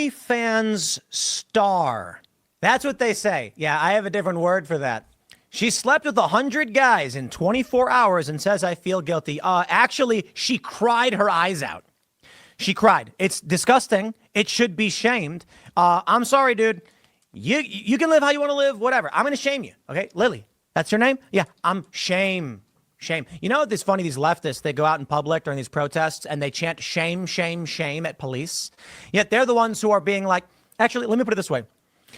OnlyFans star. That's what they say. Yeah, I have a different word for that. She slept with 100 guys in 24 hours and says, I feel guilty. Actually, she cried her eyes out. She cried. It's disgusting. It should be shamed. I'm sorry, dude. You can live how you want to live, whatever. I'm going to shame you. Okay, Lily, that's your name? Yeah, I'm shame. You know, it's funny, these leftists, they go out in public during these protests and they chant shame, shame, shame at police. Yet they're the ones who are being like, actually, let me put it this way.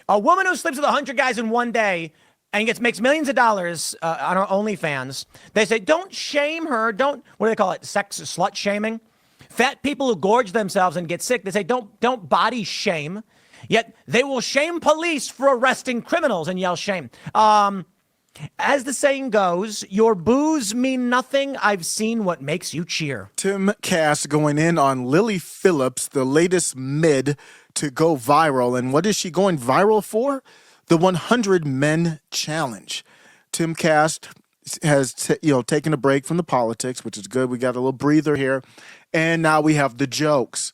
A woman who sleeps with 100 guys in one day and makes millions of dollars on her OnlyFans, they say, don't shame her. Don't, what do they call it? Sex slut shaming. Fat people who gorge themselves and get sick, they say, don't body shame. Yet they will shame police for arresting criminals and yell shame. As the saying goes, your boos mean nothing. I've seen what makes you cheer. Tim Cass going in on Lily Phillips, the latest mid to go viral. And what is she going viral for? The 100 Men Challenge. Tim Cass has taken a break from the politics, which is good. We got a little breather here. And now we have the jokes.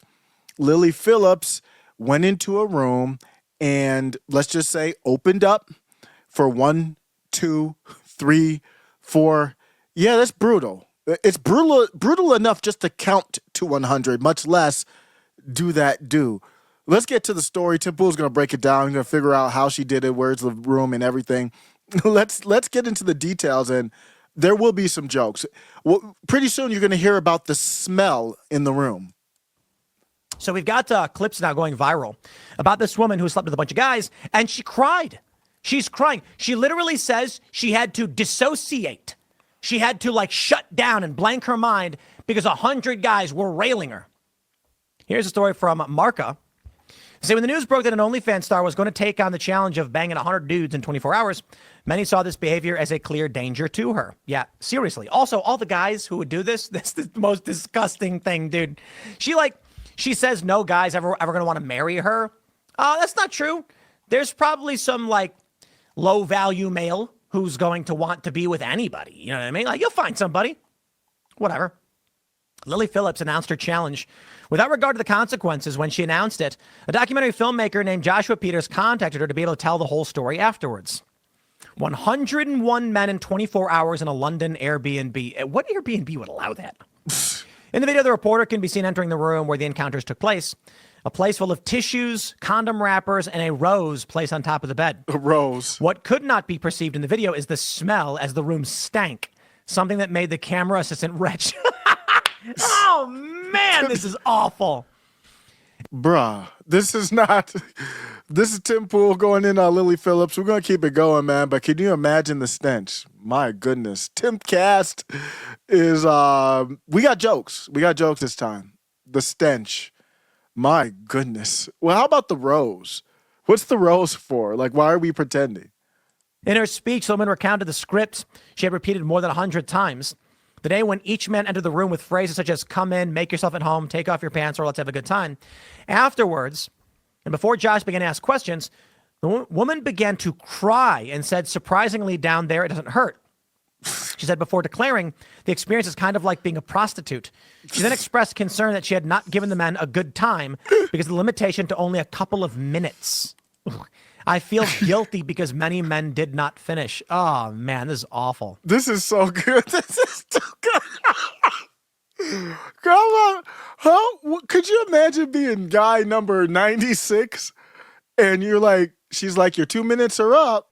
Lily Phillips went into a room and, let's just say, opened up for 1, 2, 3, 4. Yeah, that's brutal. It's brutal enough just to count to 100, much less do that. Let's get to the story. Tim Pool's going to break it down. He's going to figure out how she did it, where's the room and everything. Let's get into the details, and there will be some jokes. Well, pretty soon you're going to hear about the smell in the room. So we've got clips now going viral about this woman who slept with a bunch of guys, and she cried. She's crying. She literally says she had to dissociate. She had to shut down and blank her mind because 100 guys were railing her. Here's a story from Marca. They say when the news broke that an OnlyFans star was going to take on the challenge of banging 100 dudes in 24 hours, many saw this behavior as a clear danger to her. Yeah, seriously. Also, all the guys who would do this, that's the most disgusting thing, dude. She says no guy's ever going to want to marry her. That's not true. There's probably some low value male who's going to want to be with anybody. You know what I mean? You'll find somebody. Whatever. Lily Phillips announced her challenge without regard to the consequences. When she announced it, a documentary filmmaker named Joshua Peters contacted her to be able to tell the whole story afterwards. 101 men in 24 hours in a London Airbnb. What Airbnb would allow that? In the video, the reporter can be seen entering the room where the encounters took place. A place full of tissues, condom wrappers, and a rose placed on top of the bed. A rose. What could not be perceived in the video is the smell as the room stank. Something that made the camera assistant retch. Oh, man, this is awful. Bruh, this is Tim Pool going in on Lily Phillips. We're going to keep it going, man. But can you imagine the stench? My goodness. Tim Cast is, we got jokes. We got jokes this time. The stench. My goodness. Well, how about the rose? What's the rose for? Why are we pretending? In her speech, the woman recounted the script she had repeated more than 100 times. The day when each man entered the room with phrases such as come in, make yourself at home, take off your pants, or let's have a good time. Afterwards, and before Josh began to ask questions, the woman began to cry and said, surprisingly, down there, it doesn't hurt. She said before declaring the experience is kind of like being a prostitute. She then expressed concern that she had not given the men a good time because of the limitation to only a couple of minutes. I feel guilty because many men did not finish. Oh, man, this is awful. This is so good. This is so good. Come on. Could you imagine being guy number 96 and she's like, your 2 minutes are up.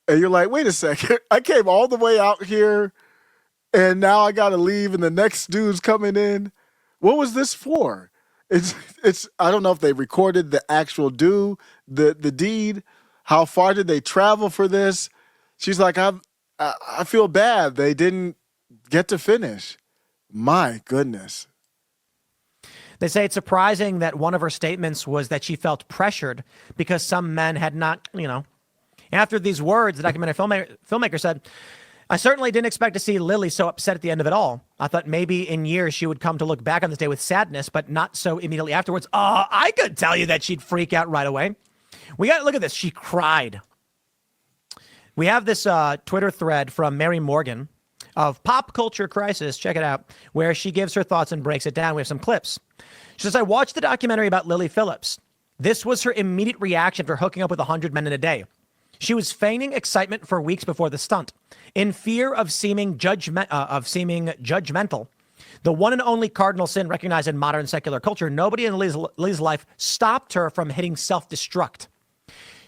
And you're like, wait a second. I came all the way out here and now I got to leave and the next dude's coming in. What was this for? It's. I don't know if they recorded the actual the deed. How far did they travel for this? She's like, I feel bad. They didn't get to finish. My goodness. They say it's surprising that one of her statements was that she felt pressured because some men had not, After these words, the documentary filmmaker said, I certainly didn't expect to see Lily so upset at the end of it all. I thought maybe in years she would come to look back on this day with sadness, but not so immediately afterwards. I could tell you that she'd freak out right away. We got to look at this. She cried. We have this Twitter thread from Mary Morgan of Pop Culture Crisis. Check it out, where she gives her thoughts and breaks it down. We have some clips. She says, I watched the documentary about Lily Phillips. This was her immediate reaction after hooking up with 100 men in a day. She was feigning excitement for weeks before the stunt. In fear of seeming judgmental, the one and only cardinal sin recognized in modern secular culture, nobody in Lily's life stopped her from hitting self-destruct.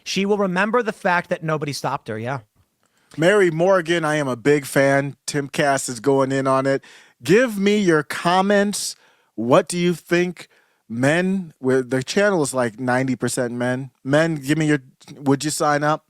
She will remember the fact that nobody stopped her, yeah. Mary Morgan, I am a big fan. Tim Cass is going in on it. Give me your comments. What do you think? Men, the channel is like 90% men. Men, give me would you sign up?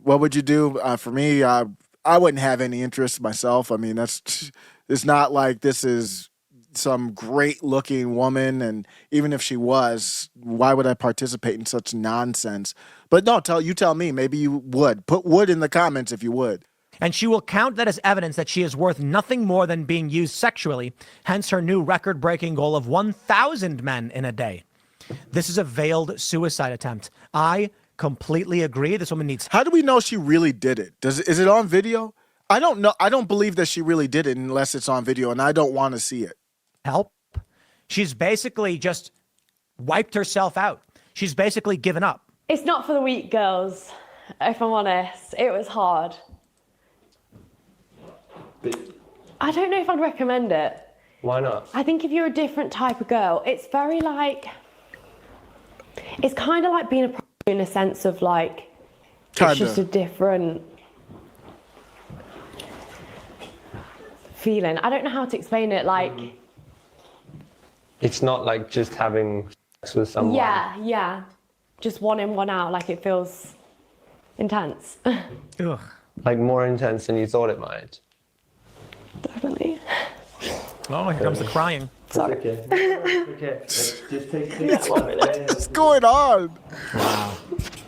What would you do? For me, I wouldn't have any interest myself. I mean, it's not like this is some great looking woman. And even if she was, why would I participate in such nonsense? But no, tell me, maybe you would. Put would in the comments if you would. And she will count that as evidence that she is worth nothing more than being used sexually, hence her new record-breaking goal of 1,000 men in a day. This is a veiled suicide attempt. I completely agree. This woman needs... How do we know she really did it? Is it on video? I don't know. I don't believe that she really did it unless it's on video, and I don't want to see it. Help. She's basically just wiped herself out. She's basically given up. It's not for the weak, girls, if I'm honest. It was hard. But I don't know if I'd recommend it. why not? I think if you're a different type of girl, it's very like... It's kind of like being a prostitute in a sense of like... Kinda. It's just a different feeling. I don't know how to explain it, like... It's not like just having sex with someone. Yeah. Just one in, one out, like it feels intense. Ugh. Like more intense than you thought it might. Definitely. Oh, here comes the crying. Sorry. Okay. Okay. Just take What's going on? Wow.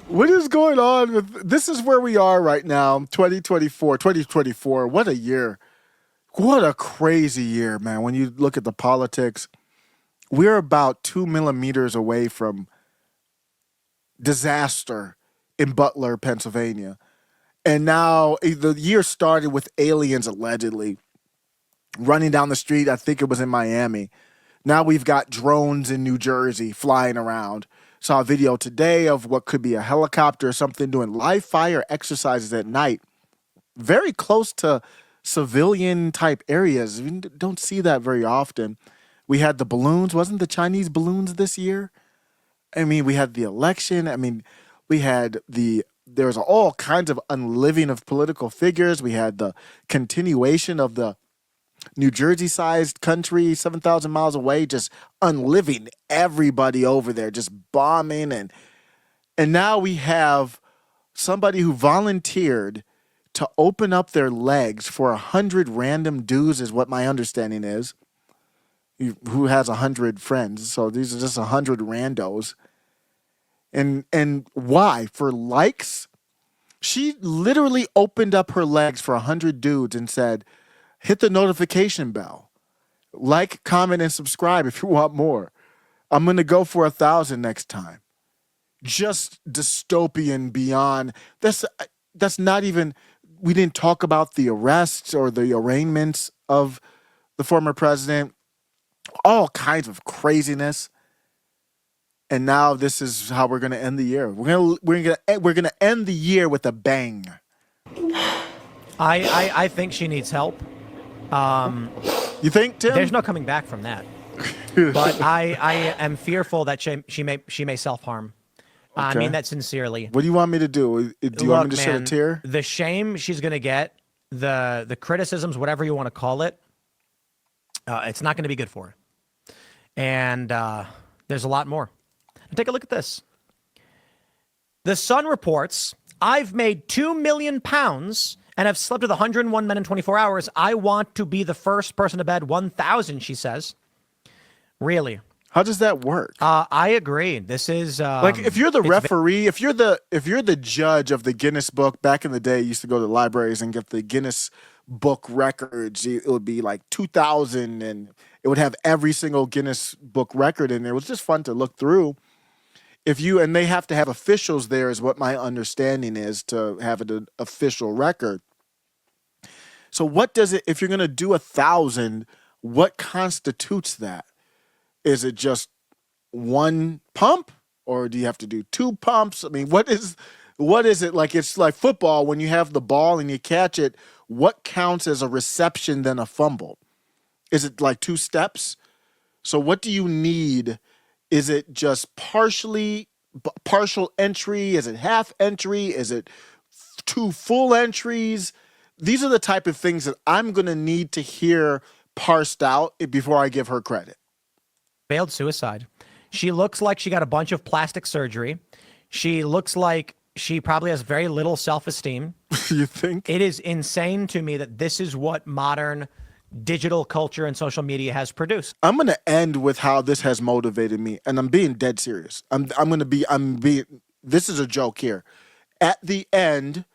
What is going on with this? Is where we are right now, 2024. What a year. What a crazy year, man. When you look at the politics, we're about 2 millimeters away from disaster in Butler, Pennsylvania. And now the year started with aliens allegedly running down the street. I think it was in Miami. Now we've got drones in New Jersey flying around. Saw a video today of what could be a helicopter or something doing live fire exercises at night, very close to civilian type areas. We don't see that very often. We had the balloons. Wasn't the Chinese balloons this year? I mean, we had the election. I mean, we had there was all kinds of unliving of political figures. We had the continuation of the New Jersey-sized country, 7,000 miles away, just unliving everybody over there, just bombing. And now we have somebody who volunteered to open up their legs for 100 random dudes, is what my understanding is, who has 100 friends. So these are just 100 randos. And why? For likes? She literally opened up her legs for 100 dudes and said, hit the notification bell. Like, comment, and subscribe if you want more. I'm going to go for 1,000 next time. Just dystopian beyond. That's not even, we didn't talk about the arrests or the arraignments of the former president. All kinds of craziness. And now this is how we're going to end the year. We're going to end the year with a bang. I think she needs help. You think, Tim? There's no coming back from that. But I am fearful that she may self-harm. I Okay. mean that sincerely. What do you want me to do? Do you want me to shed a man, tear? the shame she's going to get, the criticisms, whatever you want to call it, it's not going to be good for her. And there's a lot more. And take a look at this. The Sun reports, I've made 2 million pounds and have slept with 101 men in 24 hours. I want to be the first person to bed 1,000, she says. Really? How does that work? I agree. This is Like if you're the referee, if you're the judge of the Guinness Book, back in the day, you used to go to libraries and get the Guinness Book records. It would be like 2,000, and it would have every single Guinness Book record in there. It was just fun to look through. And they have to have officials there, is what my understanding is, to have an official record. So what does it? If you're going to do 1,000, what constitutes that? Is it just one pump? or do you have to do 2 pumps? I mean, what is it like? It's like football when you have the ball and you catch it. What counts as a reception than a fumble? Is it like 2 steps? So what do you need? Is it just partial entry? Is it half entry? Is it 2 full entries? These are the type of things that I'm going to need to hear parsed out before I give her credit. Failed suicide. She looks like she got a bunch of plastic surgery. She looks like she probably has very little self-esteem. You think? It is insane to me that this is what modern digital culture and social media has produced. I'm going to end with how this has motivated me, and I'm being dead serious. I'm being, this is a joke here. At the end,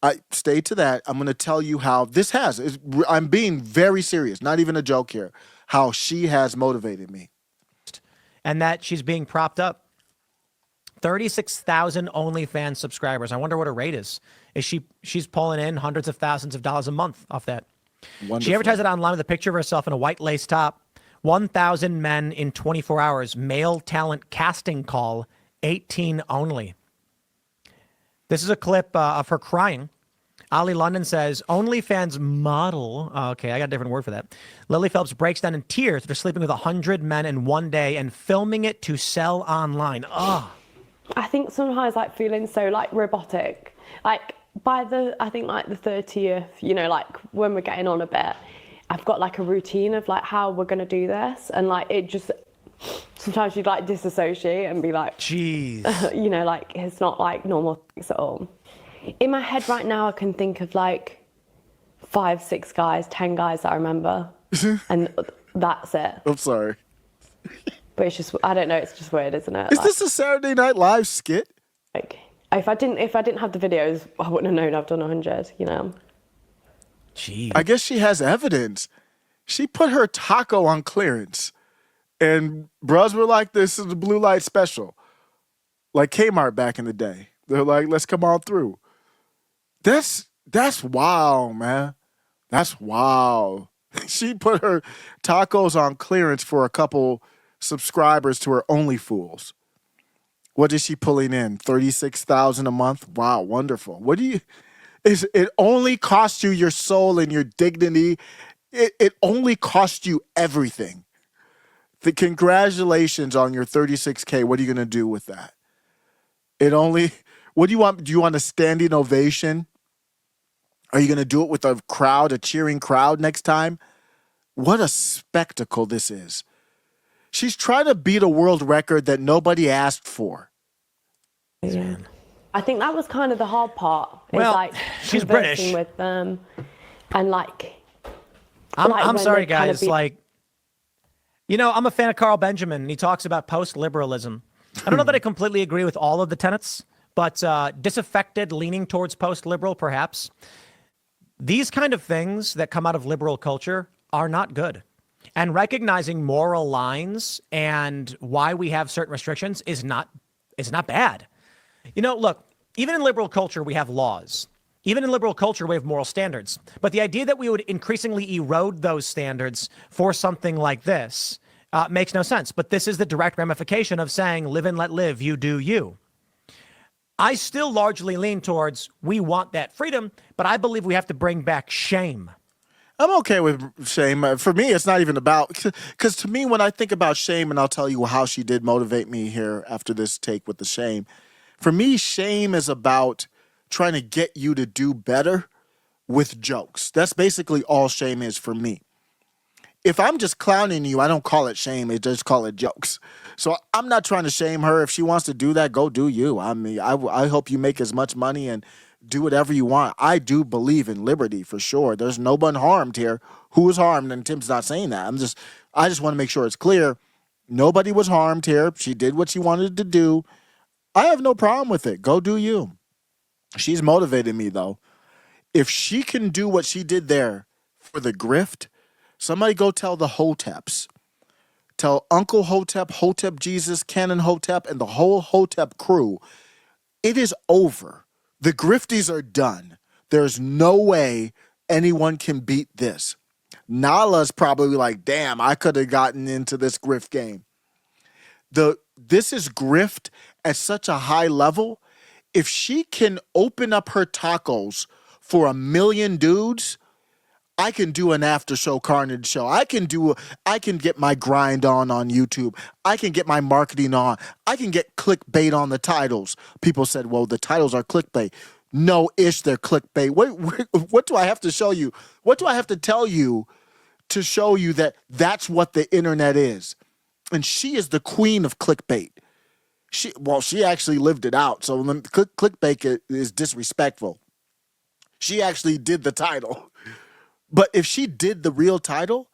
I stay to that. I'm going to tell you how this I'm being very serious, not even a joke here, how she has motivated me. And that she's being propped up. 36,000 OnlyFans subscribers. I wonder what her rate is. She's pulling in hundreds of thousands of dollars a month off that. Wonderful. She advertised it online with a picture of herself in a white lace top. 1,000 men in 24 hours. Male talent casting call. 18 only. This is a clip of her crying. Ali London says, OnlyFans model. Oh, okay, I got a different word for that. Lily Phelps breaks down in tears after sleeping with 100 men in one day and filming it to sell online. Oh. I think sometimes like feeling so like robotic. Like by the 30th, you know, like when we're getting on a bit, I've got like a routine of like how we're going to do this. And like it just, sometimes you'd like disassociate and be like, jeez, you know, like it's not like normal things at all. In my head right now, I can think of like 5, 6 guys, 10 guys that I remember. And that's it. I'm sorry. But it's just, I don't know, it's just weird, isn't it? Is this a Saturday Night Live skit? Like, if I didn't have the videos, I wouldn't have known I've done 100, you know? jeez. I guess she has evidence. She put her taco on clearance. And bros were like, this is the blue light special. Like Kmart back in the day. They're like, let's come on through. That's wild, man. That's wild. She put her tacos on clearance for a couple subscribers to her OnlyFools. What is she pulling in? 36,000 a month? Wow, wonderful. It only costs you your soul and your dignity. It only costs you everything. Congratulations on your 36K. What are you going to do with that? What do you want? Do you want a standing ovation? Are you going to do it with a cheering crowd next time? What a spectacle this is. She's trying to beat a world record that nobody asked for. Yeah. I think that was kind of the hard part. Well, like she's conversing British. with them, and like. I'm when sorry, they kind of guys. Like, you know, I'm a fan of Carl Benjamin, and he talks about post-liberalism. I don't know that I completely agree with all of the tenets, but disaffected, leaning towards post-liberal, perhaps. These kind of things that come out of liberal culture are not good. And recognizing moral lines and why we have certain restrictions is not bad. You know, look, even in liberal culture, we have laws. Even in liberal culture, we have moral standards. But the idea that we would increasingly erode those standards for something like this makes no sense. But this is the direct ramification of saying, live and let live, you do you. I still largely lean towards we want that freedom, but I believe we have to bring back shame. I'm okay with shame. For me, it's not even about, because to me, when I think about shame, and I'll tell you how she did motivate me here after this take with the shame. For me, shame is about trying to get you to do better with jokes. That's basically all shame is for me. If I'm just clowning you, I don't call it shame. I just call it jokes. So I'm not trying to shame her. If she wants to do that, go do you. I mean, I hope you make as much money and do whatever you want. I do believe in liberty for sure. There's no one harmed here. Who was harmed? And Tim's not saying that. I just want to make sure it's clear. Nobody was harmed here. She did what she wanted to do. I have no problem with it. Go do you. She's motivated me though. If she can do what she did there for the grift, somebody go tell the Hoteps. Tell Uncle Hotep, Hotep Jesus, Canon Hotep, and the whole Hotep crew, it is over. The grifties are done. There's no way anyone can beat this. Nala's probably like, damn, I could have gotten into this grift game. This is grift at such a high level. If she can open up her tacos for 1 million dudes, I can do an after show Carnage show. I can get my grind on YouTube. I can get my marketing on. I can get clickbait on the titles. People said, well, the titles are clickbait. No ish, they're clickbait. What do I have to show you? What do I have to tell you to show you that that's what the internet is? And she is the queen of clickbait. She actually lived it out. So clickbait is disrespectful. She actually did the title. But if she did the real title,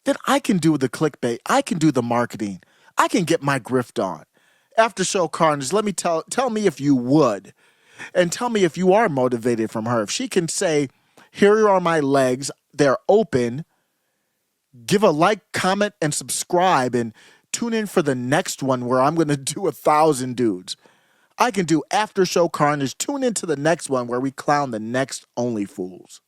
then I can do the clickbait. I can do the marketing. I can get my grift on. After show Carnage, let me tell me if you would. And tell me if you are motivated from her. If she can say, here are my legs, they're open, give a like, comment, and subscribe, and tune in for the next one where I'm going to do 1,000 dudes. I can do after show Carnage. Tune into the next one where we clown the next Only Fools.